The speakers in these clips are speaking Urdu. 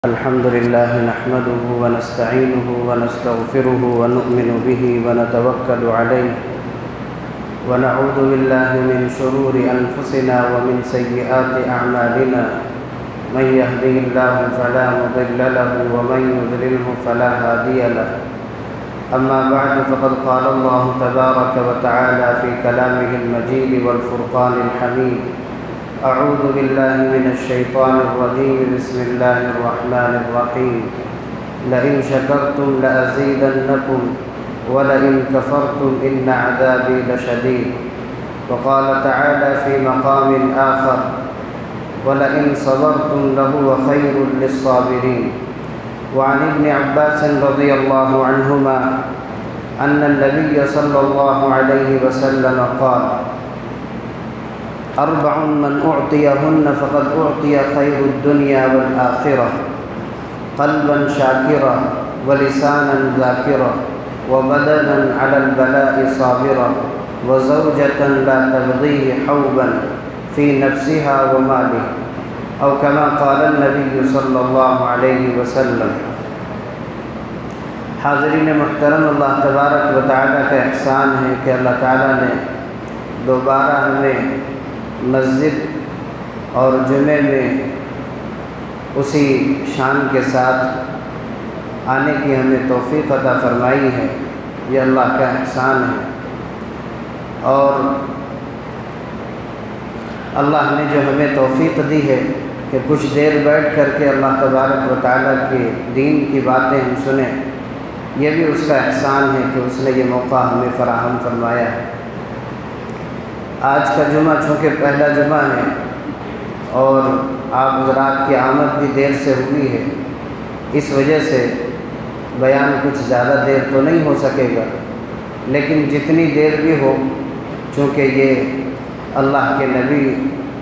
الحمد لله نحمده ونستعينه ونستغفره ونؤمن به ونتوكل عليه ونعوذ بالله من شرور أنفسنا ومن سيئات أعمالنا من يهده الله فلا مضل له ومن يضلله فلا هادي له أما بعد فقد قال الله تبارك وتعالى في كلامه المجيد والفرقان الحميد أعوذ بالله من الشيطان الرجيم بسم الله الرحمن الرحيم لئن شكرتم لأزيدنكم ولئن كفرتم إن عذابي لشديد وقال تعالى في مقام آخر ولئن صبرتم لهو خير للصابرين وعن ابن عباس رضي الله عنهما أن النبي صلى الله عليه وسلم قال أربع من أعطيهن فقد أعطي خير الدنيا والآخرة قلبا شاكرا ولسانا ذاكرا وبدنا على البلاء صابرا وزوجة لا تبغيه حوبا في نفسها وماله أو كما قال النبي صلى الله عليه وسلم۔ حاضرین محترم، اللہ تبارک و تعالیٰ کا احسان ہے کہ اللہ تعالیٰ نے دوبارہ ہمیں مسجد اور جمعے میں اسی شان کے ساتھ آنے کی ہمیں توفیق عطا فرمائی ہے۔ یہ اللہ کا احسان ہے، اور اللہ نے جو ہمیں توفیق دی ہے کہ کچھ دیر بیٹھ کر کے اللہ تبارک و تعالیٰ کے دین کی باتیں ہم سنیں، یہ بھی اس کا احسان ہے کہ اس نے یہ موقع ہمیں فراہم فرمایا ہے۔ آج کا جمعہ چونکہ پہلا جمعہ ہے اور آپ حضرات کی آمد بھی دیر سے ہوئی ہے، اس وجہ سے بیان کچھ زیادہ دیر تو نہیں ہو سکے گا، لیکن جتنی دیر بھی ہو، چونکہ یہ اللہ کے نبی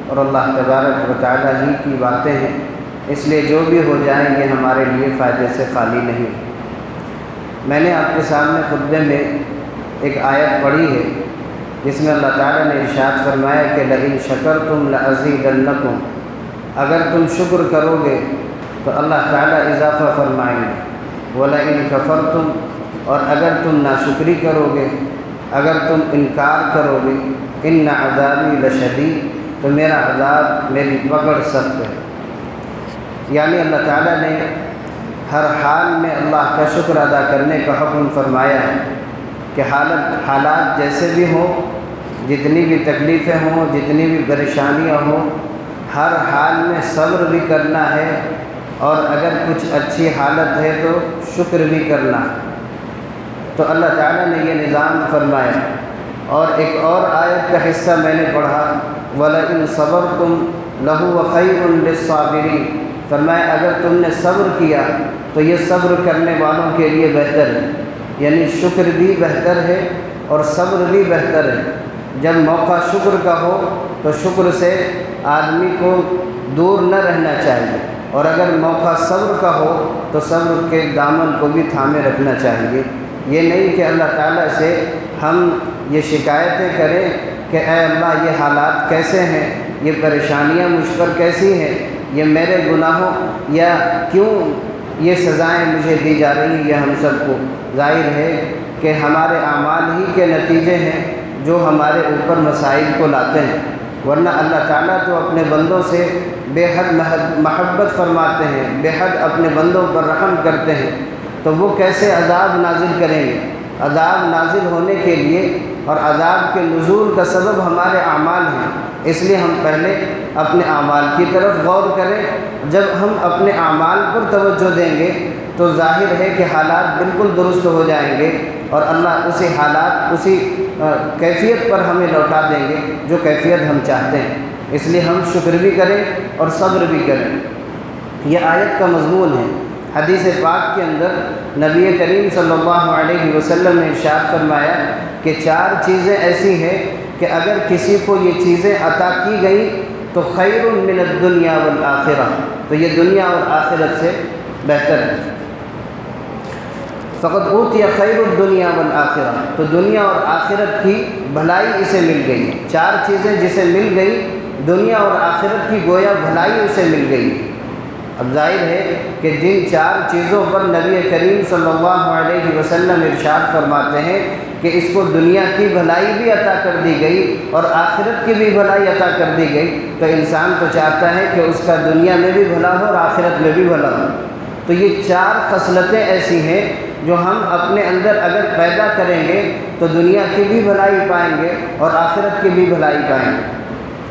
اور اللہ تبارک و تعالیٰ ہی کی باتیں ہیں، اس لیے جو بھی ہو جائیں یہ ہمارے لیے فائدے سے خالی نہیں۔ میں نے آپ کے سامنے خطبے میں ایک آیت پڑھی ہے جس میں اللہ تعالیٰ نے ارشاد فرمایا کہ لئن شکرتم لأزیدنکم، اگر تم شکر کرو گے تو اللہ تعالیٰ اضافہ فرمائیں گے، ولئن کفرتم، اور اگر تم ناشکری کرو گے، اگر تم انکار کرو گے، ان عذابی لشدید، تو میرا عذاب، میری پکڑ سخت ہے۔ یعنی اللہ تعالیٰ نے ہر حال میں اللہ کا شکر ادا کرنے کا حکم فرمایا ہے کہ حالات جیسے بھی ہوں، جتنی بھی تکلیفیں ہوں، جتنی بھی پریشانیاں ہوں، ہر حال میں صبر بھی کرنا ہے، اور اگر کچھ اچھی حالت ہے تو شکر بھی کرنا ہے۔ تو اللہ تعالیٰ نے یہ نظام فرمایا۔ اور ایک اور آیت کا حصہ میں نے پڑھا، وَلَئِن صَبَرْتُمْ لَهُوَ خَيْرٌ لِلصَّابِرِينَ، فرمایا اگر تم نے صبر کیا تو یہ صبر کرنے والوں کے لیے بہتر ہے۔ یعنی شکر بھی بہتر ہے اور صبر بھی بہتر ہے۔ جب موقع شکر کا ہو تو شکر سے آدمی کو دور نہ رہنا چاہیے، اور اگر موقع صبر کا ہو تو صبر کے دامن کو بھی تھامے رکھنا چاہیے۔ یہ نہیں کہ اللہ تعالیٰ سے ہم یہ شکایتیں کریں کہ اے اللہ یہ حالات کیسے ہیں، یہ پریشانیاں مجھ پر کیسی ہیں، یہ میرے گناہوں یا کیوں یہ سزائیں مجھے دی جا رہی ہیں۔ یہ ہم سب کو ظاہر ہے کہ ہمارے اعمال ہی کے نتیجے ہیں جو ہمارے اوپر مسائل کو لاتے ہیں، ورنہ اللہ تعالیٰ تو اپنے بندوں سے بے حد محبت فرماتے ہیں، بے حد اپنے بندوں پر رحم کرتے ہیں، تو وہ کیسے عذاب نازل کریں گے؟ عذاب نازل ہونے کے لیے اور عذاب کے نزول کا سبب ہمارے اعمال ہیں، اس لیے ہم پہلے اپنے اعمال کی طرف غور کریں۔ جب ہم اپنے اعمال پر توجہ دیں گے تو ظاہر ہے کہ حالات بالکل درست ہو جائیں گے، اور اللہ اسی حالات، اسی کیفیت پر ہمیں لوٹا دیں گے جو کیفیت ہم چاہتے ہیں۔ اس لیے ہم شکر بھی کریں اور صبر بھی کریں۔ یہ آیت کا مضمون ہے۔ حدیث پاک کے اندر نبی کریم صلی اللہ علیہ وسلم نے ارشاد فرمایا کہ 4 چیزیں ایسی ہیں کہ اگر کسی کو یہ چیزیں عطا کی گئی تو خیر من الدنیا والآخرہ، تو یہ دنیا اور آخرت سے بہتر ہے۔ فقد اوتی خیر الدنیا والآخرہ، تو دنیا اور آخرت کی بھلائی اسے مل گئی۔ 4 چیزیں جسے مل گئی، دنیا اور آخرت کی گویا بھلائی اسے مل گئی۔ اب ظاہر ہے کہ جن 4 چیزوں پر نبی کریم صلی اللہ علیہ وسلم ارشاد فرماتے ہیں کہ اس کو دنیا کی بھلائی بھی عطا کر دی گئی اور آخرت کی بھی بھلائی عطا کر دی گئی، تو انسان تو چاہتا ہے کہ اس کا دنیا میں بھی بھلا ہو اور آخرت میں بھی بھلا ہو۔ تو یہ 4 خصلتیں ایسی ہیں جو ہم اپنے اندر اگر پیدا کریں گے تو دنیا کی بھی بھلائی پائیں گے اور آخرت کی بھی بھلائی پائیں گے۔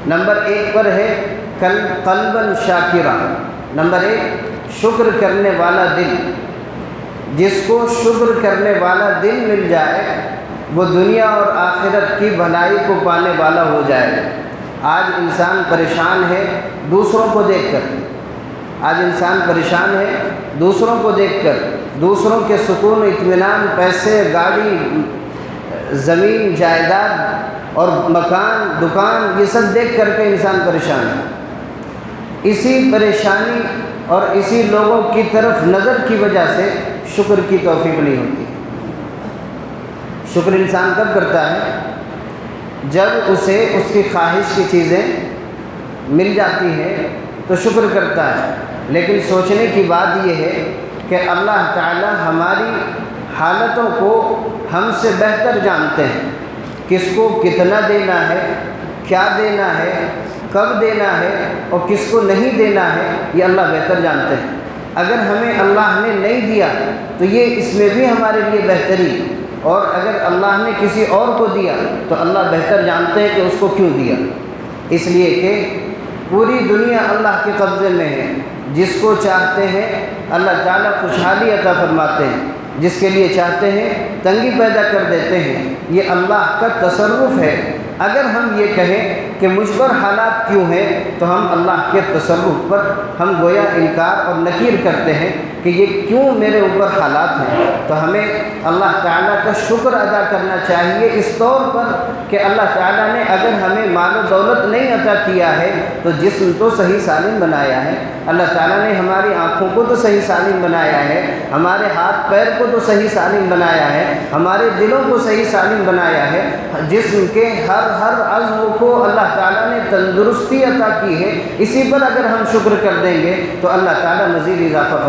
نمبر 1 پر ہے قلباً شاکرا۔ نمبر 1 شکر کرنے والا دل۔ جس کو شکر کرنے والا دل مل جائے وہ دنیا اور آخرت کی بھلائی کو پانے والا ہو جائے گا۔ آج انسان پریشان ہے دوسروں کو دیکھ کر، آج انسان پریشان ہے دوسروں کو دیکھ کر، دوسروں کے سکون و اطمینان، پیسے، گاڑی، زمین، جائیداد اور مکان، دکان، یہ سب دیکھ کر کے انسان پریشان ہے۔ اسی پریشانی اور اسی لوگوں کی طرف نظر کی وجہ سے شکر کی توفیق نہیں ہوتی۔ شکر انسان کب کرتا ہے؟ جب اسے اس کی خواہش کی چیزیں مل جاتی ہیں تو شکر کرتا ہے، لیکن سوچنے کی بات یہ ہے کہ اللہ تعالی ہماری حالتوں کو ہم سے بہتر جانتے ہیں، کس کو کتنا دینا ہے، کیا دینا ہے، کب دینا ہے اور کس کو نہیں دینا ہے، یہ اللہ بہتر جانتے ہیں۔ اگر ہمیں اللہ نے نہیں دیا تو یہ اس میں بھی ہمارے لیے بہتری، اور اگر اللہ نے کسی اور کو دیا تو اللہ بہتر جانتے ہیں کہ اس کو کیوں دیا، اس لیے کہ پوری دنیا اللہ کے قبضے میں ہے۔ جس کو چاہتے ہیں اللہ تعالیٰ خوشحالی عطا فرماتے ہیں، جس کے لیے چاہتے ہیں تنگی پیدا کر دیتے ہیں، یہ اللہ کا تصرف ہے۔ اگر ہم یہ کہیں کہ مجھ پر حالات کیوں ہیں تو ہم اللہ کے تصرف پر ہم گویا انکار اور نکیر کرتے ہیں کہ یہ کیوں میرے اوپر حالات ہیں۔ تو ہمیں اللہ تعالیٰ کا شکر ادا کرنا چاہیے اس طور پر کہ اللہ تعالیٰ نے اگر ہمیں مال و دولت نہیں عطا کیا ہے تو جسم تو صحیح سالم بنایا ہے، اللہ تعالیٰ نے ہماری آنکھوں کو تو صحیح سالم بنایا ہے، ہمارے ہاتھ پیر کو تو صحیح سالم بنایا ہے، ہمارے دلوں کو صحیح سالم بنایا ہے، جسم کے ہر عضو کو اللہ تعالیٰ نے تندرستی عطا کی ہے۔ اسی پر اگر ہم شکر کر دیں گے تو اللہ تعالیٰ مزید اضافہ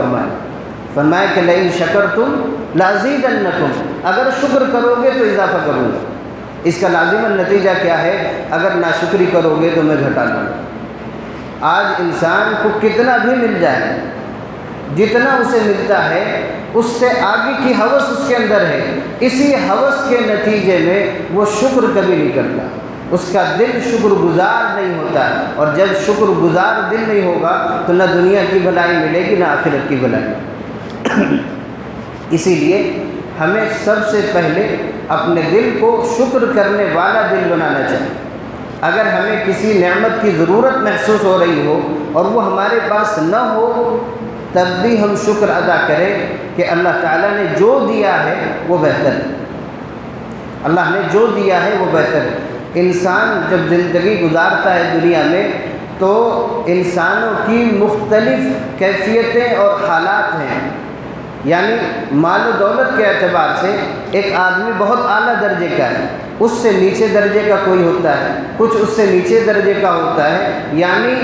فرمائے کہ لئن شکرتم لازیدنکم، اگر شکر کرو گے تو اضافہ کروں گا۔ اس کا لازماً نتیجہ کیا ہے؟ اگر ناشکری کرو گے تو میں گھٹا دوں گا۔ آج انسان کو کتنا بھی مل جائے، جتنا اسے ملتا ہے اس سے آگے کی ہوس اس کے اندر ہے، اسی ہوس کے نتیجے میں وہ شکر کبھی نہیں کرتا، اس کا دل شکر گزار نہیں ہوتا، اور جب شکر گزار دل نہیں ہوگا تو نہ دنیا کی بھلائی ملے گی نہ آخرت کی بھلائی۔ اسی لیے ہمیں سب سے پہلے اپنے دل کو شکر کرنے والا دل بنانا چاہیے۔ اگر ہمیں کسی نعمت کی ضرورت محسوس ہو رہی ہو اور وہ ہمارے پاس نہ ہو تب بھی ہم شکر ادا کریں کہ اللہ تعالیٰ نے جو دیا ہے وہ بہتر ہے، اللہ نے جو دیا ہے وہ بہتر ہے۔ انسان جب زندگی گزارتا ہے دنیا میں تو انسانوں کی مختلف کیفیتیں اور حالات ہیں، یعنی مال و دولت کے اعتبار سے ایک آدمی بہت اعلیٰ درجے کا ہے، اس سے نیچے درجے کا کوئی ہوتا ہے، کچھ اس سے نیچے درجے کا ہوتا ہے، یعنی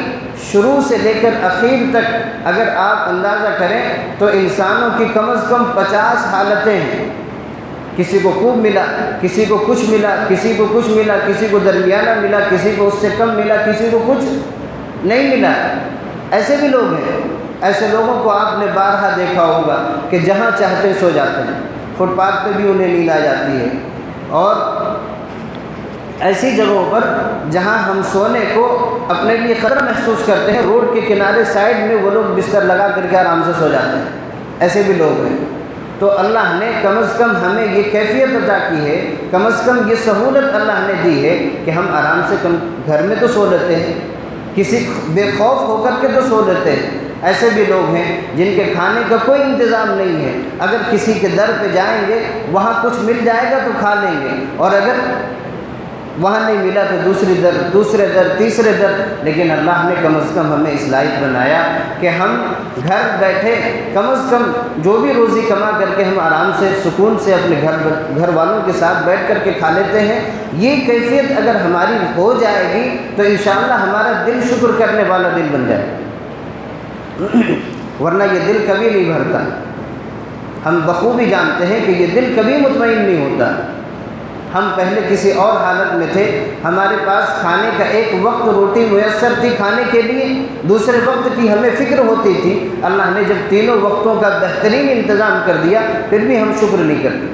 شروع سے لے کر اخیر تک اگر آپ اندازہ کریں تو انسانوں کی کم از کم 50 حالتیں ہیں۔ کسی کو خوب ملا، کسی کو کچھ ملا، کسی کو کچھ ملا، کسی کو درمیانہ ملا، کسی کو اس سے کم ملا، کسی کو کچھ نہیں ملا۔ ایسے بھی لوگ ہیں، ایسے لوگوں کو آپ نے بارہا دیکھا ہوگا کہ جہاں چاہتے سو جاتے ہیں، فٹ پاتھ پہ بھی انہیں نیند آ جاتی ہے، اور ایسی جگہوں پر جہاں ہم سونے کو اپنے لیے خطرہ محسوس کرتے ہیں، روڈ کے کنارے سائڈ میں وہ لوگ بستر لگا کر کے آرام سے سو جاتے ہیں، ایسے بھی لوگ ہیں۔ تو اللہ نے کم از کم ہمیں یہ کیفیت عطا کی ہے، کم از کم یہ سہولت اللہ نے دی ہے کہ ہم آرام سے گھر میں تو سو لیتے ہیں، کسی بے خوف ہو کر کے تو سو لیتے ہیں۔ ایسے بھی لوگ ہیں جن کے کھانے کا کوئی انتظام نہیں ہے، اگر کسی کے در پہ جائیں گے وہاں کچھ مل جائے گا تو کھا لیں گے، اور اگر وہاں نہیں ملا تو دوسرے در، تیسرے در۔ لیکن اللہ نے کم از کم ہمیں اس لائق بنایا کہ ہم گھر بیٹھے کم از کم جو بھی روزی کما کر کے ہم آرام سے سکون سے اپنے گھر والوں کے ساتھ بیٹھ کر کے کھا لیتے ہیں۔ یہ کیفیت اگر ہماری ہو جائے گی تو انشاءاللہ ہمارا دل شکر کرنے والا دل بن جائے گا۔ ورنہ یہ دل کبھی نہیں بھرتا۔ ہم بخوبی جانتے ہیں کہ یہ دل کبھی مطمئن نہیں ہوتا۔ ہم پہلے کسی اور حالت میں تھے، ہمارے پاس کھانے کا ایک وقت روٹی میسر تھی کھانے کے لیے، دوسرے وقت کی ہمیں فکر ہوتی تھی۔ اللہ نے جب تینوں وقتوں کا بہترین انتظام کر دیا پھر بھی ہم شکر نہیں کرتے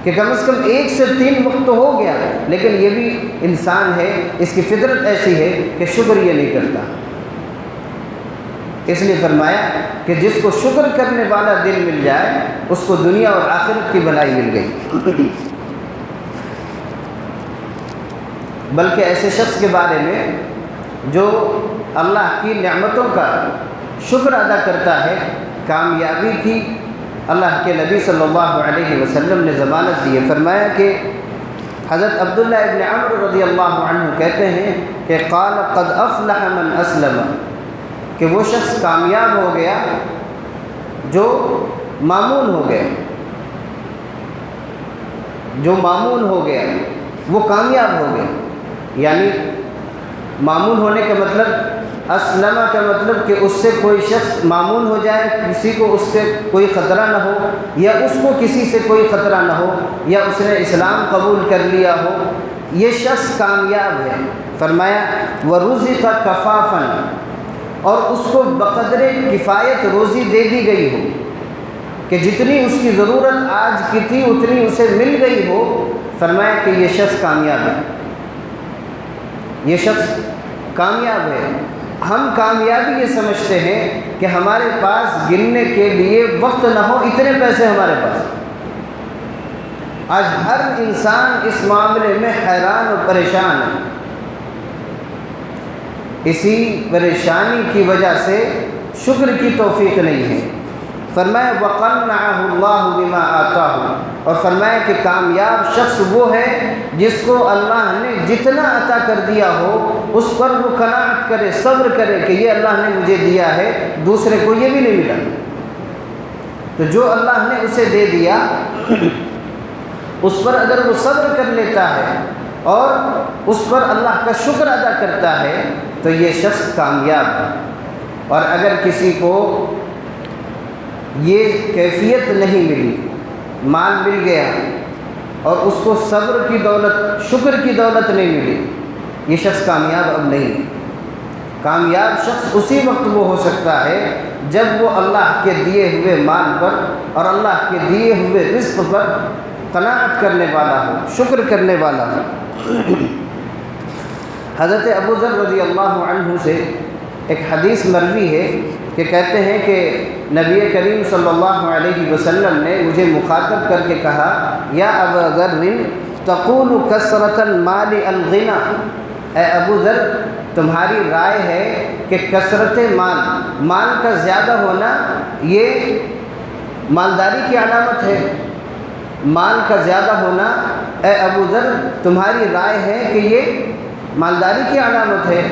کہ کم از کم 1 سے 3 وقت تو ہو گیا، لیکن یہ بھی انسان ہے، اس کی فطرت ایسی ہے کہ شکر یہ نہیں کرتا۔ اس لیے فرمایا کہ جس کو شکر کرنے والا دل مل جائے اس کو دنیا اور آخرت کی بھلائی مل گئی۔ بلکہ ایسے شخص کے بارے میں جو اللہ کی نعمتوں کا شکر ادا کرتا ہے، کامیابی کی اللہ کے نبی صلی اللہ علیہ وسلم نے ضمانت دی ہے۔ فرمایا کہ حضرت عبداللہ ابن عمرو رضی اللہ عنہ کہتے ہیں کہ قال قد افلح من اسلم، کہ وہ شخص کامیاب ہو گیا جو مامون ہو گیا، جو مامون ہو گیا وہ کامیاب ہو گیا۔ یعنی مامون ہونے کا مطلب، اسلمہ کا مطلب کہ اس سے کوئی شخص مامون ہو جائے، کسی کو اس سے کوئی خطرہ نہ ہو، یا اس کو کسی سے کوئی خطرہ نہ ہو، یا اس نے اسلام قبول کر لیا ہو، یہ شخص کامیاب ہے۔ فرمایا وَرُزِقَ كَفَافًا، اور اس کو بقدر کفایت روزی دے دی گئی ہو کہ جتنی اس کی ضرورت آج کی تھی اتنی اسے مل گئی ہو۔ فرمایا کہ یہ شخص کامیاب ہے، یہ شخص کامیاب ہے۔ ہم کامیابی یہ سمجھتے ہیں کہ ہمارے پاس گننے کے لیے وقت نہ ہو، اتنے پیسے ہمارے پاس۔ آج ہر انسان اس معاملے میں حیران و پریشان ہے۔ اسی پریشانی کی وجہ سے شکر کی توفیق نہیں ہے۔ فرمایا وَقَنَّعَهُ اللَّهُ بِمَا آتَاهُ، اور فرمایا کہ کامیاب شخص وہ ہے جس کو اللہ نے جتنا عطا کر دیا ہو اس پر وہ قناعت کرے، صبر کرے کہ یہ اللہ نے مجھے دیا ہے، دوسرے کو یہ بھی نہیں ملا۔ تو جو اللہ نے اسے دے دیا اس پر اگر وہ صبر کر لیتا ہے اور اس پر اللہ کا شکر ادا کرتا ہے تو یہ شخص کامیاب ہے۔ اور اگر کسی کو یہ کیفیت نہیں ملی، مال مل گیا اور اس کو صبر کی دولت، شکر کی دولت نہیں ملی، یہ شخص کامیاب اب نہیں ہے۔ کامیاب شخص اسی وقت وہ ہو سکتا ہے جب وہ اللہ کے دیے ہوئے مال پر اور اللہ کے دیے ہوئے رزق پر قناعت کرنے والا ہو، شکر کرنے والا ہو۔ حضرت ابو ذر رضی اللہ عنہ سے ایک حدیث مروی ہے کہ کہتے ہیں کہ نبی کریم صلی اللہ علیہ وسلم نے مجھے مخاطب کر کے کہا یا ابا ذر تقول کثرۃ المال الغنی، اے ابو ذر تمہاری رائے ہے کہ کثرت مال کا زیادہ ہونا یہ مالداری کی علامت ہے، مال کا زیادہ ہونا اے ابو ذر تمہاری رائے ہے کہ یہ مالداری کی علامت ہے؟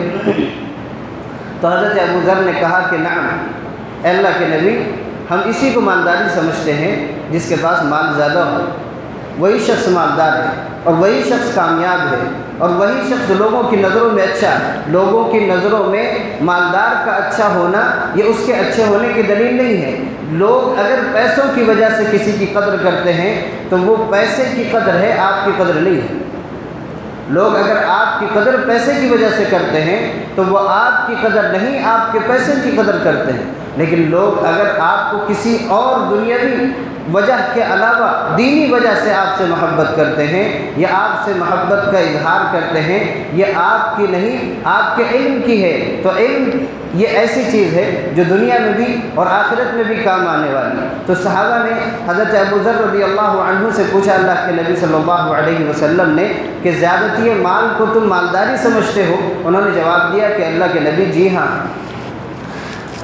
تو حضرت ابو ذر نے کہا کہ نعم، اے اللہ کے نبی ہم اسی کو مالداری سمجھتے ہیں جس کے پاس مال زیادہ ہو، وہی شخص مالدار ہے اور وہی شخص کامیاب ہے اور وہی شخص لوگوں کی نظروں میں اچھا ہے۔ لوگوں کی نظروں میں مالدار کا اچھا ہونا یہ اس کے اچھے ہونے کی دلیل نہیں ہے۔ لوگ اگر پیسوں کی وجہ سے کسی کی قدر کرتے ہیں تو وہ پیسے کی قدر ہے، آپ کی قدر نہیں ہے۔ لوگ اگر آپ کی قدر پیسے کی وجہ سے کرتے ہیں تو وہ آپ کی قدر نہیں، آپ کے پیسے کی قدر کرتے ہیں۔ لیکن لوگ اگر آپ کو کسی اور دنیاوی وجہ کے علاوہ دینی وجہ سے آپ سے محبت کرتے ہیں یا آپ سے محبت کا اظہار کرتے ہیں، یہ آپ کی نہیں آپ کے علم کی ہے، تو علم یہ ایسی چیز ہے جو دنیا میں بھی اور آخرت میں بھی کام آنے والی ہے۔ تو صحابہ نے حضرت ابو ذر رضی اللہ عنہ سے پوچھا اللہ کے نبی صلی اللہ علیہ وسلم نے کہ زیادتی مال کو تم مالداری سمجھتے ہو؟ انہوں نے جواب دیا کہ اللہ کے نبی جی ہاں۔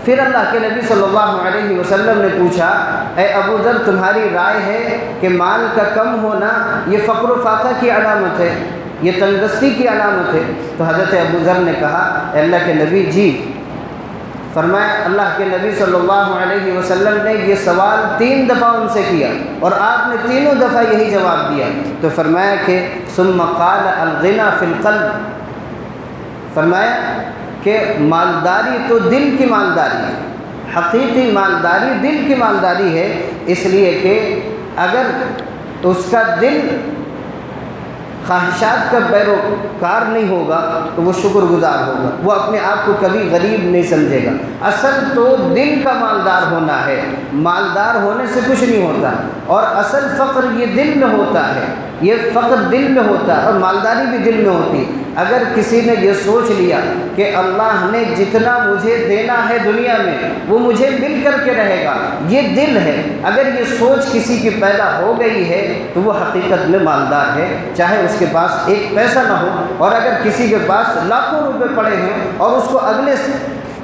پھر اللہ کے نبی صلی اللہ علیہ وسلم نے پوچھا اے ابو ذر تمہاری رائے ہے کہ مال کا کم ہونا یہ فقر و فاقہ کی علامت ہے، یہ تنگدستی کی علامت ہے؟ تو حضرت ابو ذر نے کہا اے اللہ کے نبی جی۔ فرمایا اللہ کے نبی صلی اللہ علیہ وسلم نے یہ سوال 3 دفعہ ان سے کیا اور آپ نے تینوں دفعہ یہی جواب دیا۔ تو فرمایا کہ ثم قال الغنى فی القلب، فرمایا کہ مالداری تو دل کی مالداری ہے، حقیقی مالداری دل کی مالداری ہے، اس لیے کہ اگر اس کا دل خواہشات کا پیروکار نہیں ہوگا تو وہ شکر گزار ہوگا، وہ اپنے آپ کو کبھی غریب نہیں سمجھے گا۔ اصل تو دل کا مالدار ہونا ہے، مالدار ہونے سے کچھ نہیں ہوتا، اور اصل فقر یہ دل میں ہوتا ہے، یہ فقر دل میں ہوتا ہے اور مالداری بھی دل میں ہوتی ہے۔ اگر کسی نے یہ سوچ لیا کہ اللہ نے جتنا مجھے دینا ہے دنیا میں وہ مجھے مل کر کے رہے گا، یہ دل ہے، اگر یہ سوچ کسی کی پیدا ہو گئی ہے تو وہ حقیقت میں مالدار ہے، چاہے اس کے پاس ایک پیسہ نہ ہو، اور اگر کسی کے پاس لاکھوں روپے پڑے ہیں اور اس کو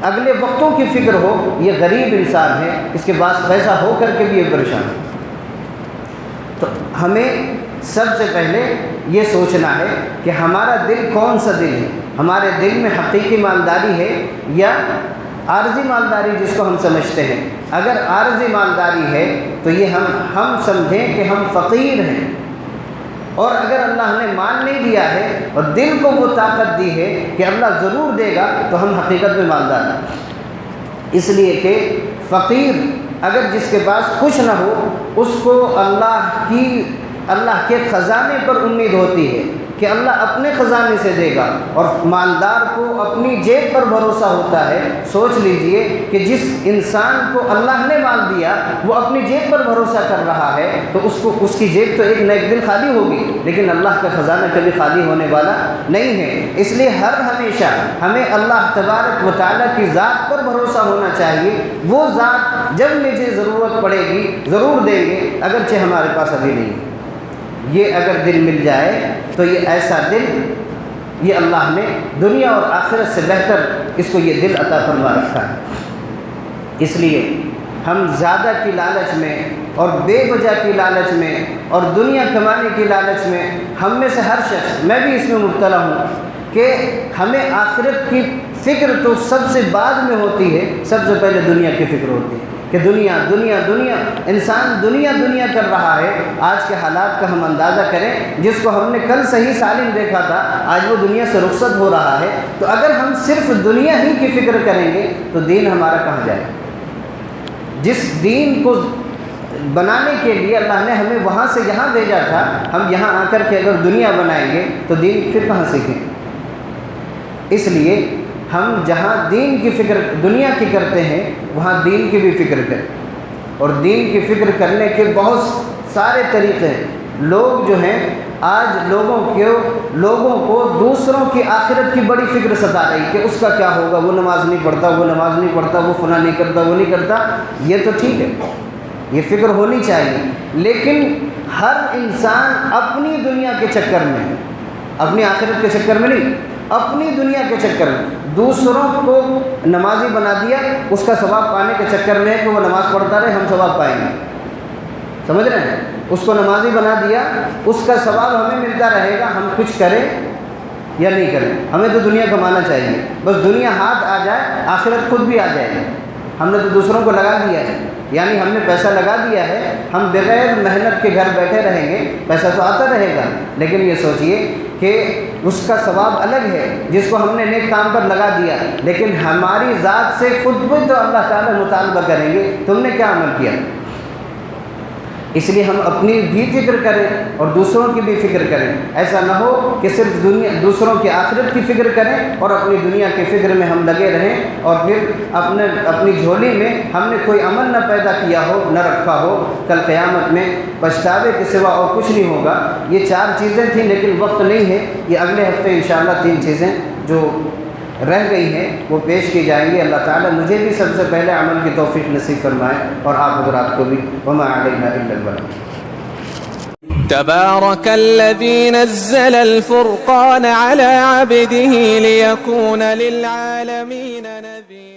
اگلے وقتوں کی فکر ہو، یہ غریب انسان ہے، اس کے پاس پیسہ ہو کر کے بھی یہ پریشان ہے۔ تو ہمیں سب سے پہلے یہ سوچنا ہے کہ ہمارا دل کون سا دل ہے، ہمارے دل میں حقیقی مالداری ہے یا عارضی مالداری جس کو ہم سمجھتے ہیں۔ اگر عارضی مالداری ہے تو یہ ہم سمجھیں کہ ہم فقیر ہیں، اور اگر اللہ نے مال نہیں دیا ہے اور دل کو وہ طاقت دی ہے کہ اللہ ضرور دے گا تو ہم حقیقت میں مالدار ہیں۔ اس لیے کہ فقیر اگر جس کے پاس کچھ نہ ہو اس کو اللہ کے خزانے پر امید ہوتی ہے کہ اللہ اپنے خزانے سے دے گا، اور مالدار کو اپنی جیب پر بھروسہ ہوتا ہے۔ سوچ لیجئے کہ جس انسان کو اللہ نے مال دیا وہ اپنی جیب پر بھروسہ کر رہا ہے تو اس کی جیب تو ایک نہ ایک دن خالی ہوگی، لیکن اللہ کا خزانہ کبھی خالی ہونے والا نہیں ہے۔ اس لیے ہمیشہ ہمیں اللہ تبارک و تعالیٰ کی ذات پر بھروسہ ہونا چاہیے، وہ ذات جب مجھے ضرورت پڑے گی ضرور دیں گے، اگرچہ ہمارے پاس ابھی نہیں ہے۔ یہ اگر دل مل جائے تو یہ ایسا دل، یہ اللہ نے دنیا اور آخرت سے بہتر اس کو یہ دل عطا فرما رکھا ہے۔ اس لیے ہم زیادہ کی لالچ میں اور بے وجہ کی لالچ میں اور دنیا کمانے کی لالچ میں ہم میں سے ہر شخص، میں بھی اس میں مبتلا ہوں، کہ ہمیں آخرت کی فکر تو سب سے بعد میں ہوتی ہے، سب سے پہلے دنیا کی فکر ہوتی ہے کہ دنیا دنیا دنیا، انسان دنیا دنیا کر رہا ہے۔ آج کے حالات کا ہم اندازہ کریں، جس کو ہم نے کل صحیح سالم دیکھا تھا آج وہ دنیا سے رخصت ہو رہا ہے۔ تو اگر ہم صرف دنیا ہی کی فکر کریں گے تو دین ہمارا کہاں جائے؟ جس دین کو بنانے کے لیے اللہ نے ہمیں وہاں سے یہاں بھیجا تھا، ہم یہاں آ کر کے اگر دنیا بنائیں گے تو دین پھر کہاں سیکھیں؟ اس لیے ہم جہاں دین کی فکر دنیا کی کرتے ہیں وہاں دین کی بھی فکر کریں، اور دین کی فکر کرنے کے بہت سارے طریقے ہیں۔ لوگ جو ہیں آج لوگوں کو دوسروں کی آخرت کی بڑی فکر ستا رہی کہ اس کا کیا ہوگا، وہ نماز نہیں پڑھتا، وہ نماز نہیں پڑھتا، وہ فلاں نہیں کرتا، وہ نہیں کرتا۔ یہ تو ٹھیک ہے، یہ فکر ہونی چاہیے، لیکن ہر انسان اپنی دنیا کے چکر میں، اپنی آخرت کے چکر میں نہیں، اپنی دنیا کے چکر میں دوسروں کو نمازی بنا دیا، اس کا ثواب پانے کے چکر میں ہے کہ وہ نماز پڑھتا رہے، ہم ثواب پائیں گے، سمجھ رہے ہیں؟ اس کو نمازی بنا دیا، اس کا ثواب ہمیں ملتا رہے گا، ہم کچھ کریں یا نہیں کریں، ہمیں تو دنیا کمانا چاہیے، بس دنیا ہاتھ آ جائے آخرت خود بھی آ جائے گی۔ ہم نے تو دوسروں کو لگا دیا ہے، یعنی ہم نے پیسہ لگا دیا ہے، ہم بغیر محنت کے گھر بیٹھے رہیں گے، پیسہ تو آتا رہے گا، لیکن یہ سوچئے کہ اس کا ثواب الگ ہے جس کو ہم نے نیک کام پر لگا دیا، لیکن ہماری ذات سے خود بھی تو اللہ تعالیٰ مطالبہ کریں گے تم نے کیا عمل کیا۔ اس لیے ہم اپنی بھی فکر کریں اور دوسروں کی بھی فکر کریں، ایسا نہ ہو کہ صرف دوسروں کی آخرت کی فکر کریں اور اپنی دنیا کی فکر میں ہم لگے رہیں، اور پھر اپنی جھولی میں ہم نے کوئی عمل نہ پیدا کیا ہو، نہ رکھا ہو، کل قیامت میں پچھتاوے کے سوا اور کچھ نہیں ہوگا۔ یہ 4 چیزیں تھیں، لیکن وقت نہیں ہے، یہ اگلے ہفتے انشاءاللہ 3 چیزیں جو رہ گئی ہیں وہ پیش کی جائیں گی۔ اللہ تعالیٰ مجھے بھی سب سے پہلے عمل کی توفیق نصیب فرمائے اور آپ حضرات کو بھی۔ وما علینا الا البلاغ۔ تبارك الذي نزل الفرقان على عبده ليكون للعالمين نذيرا۔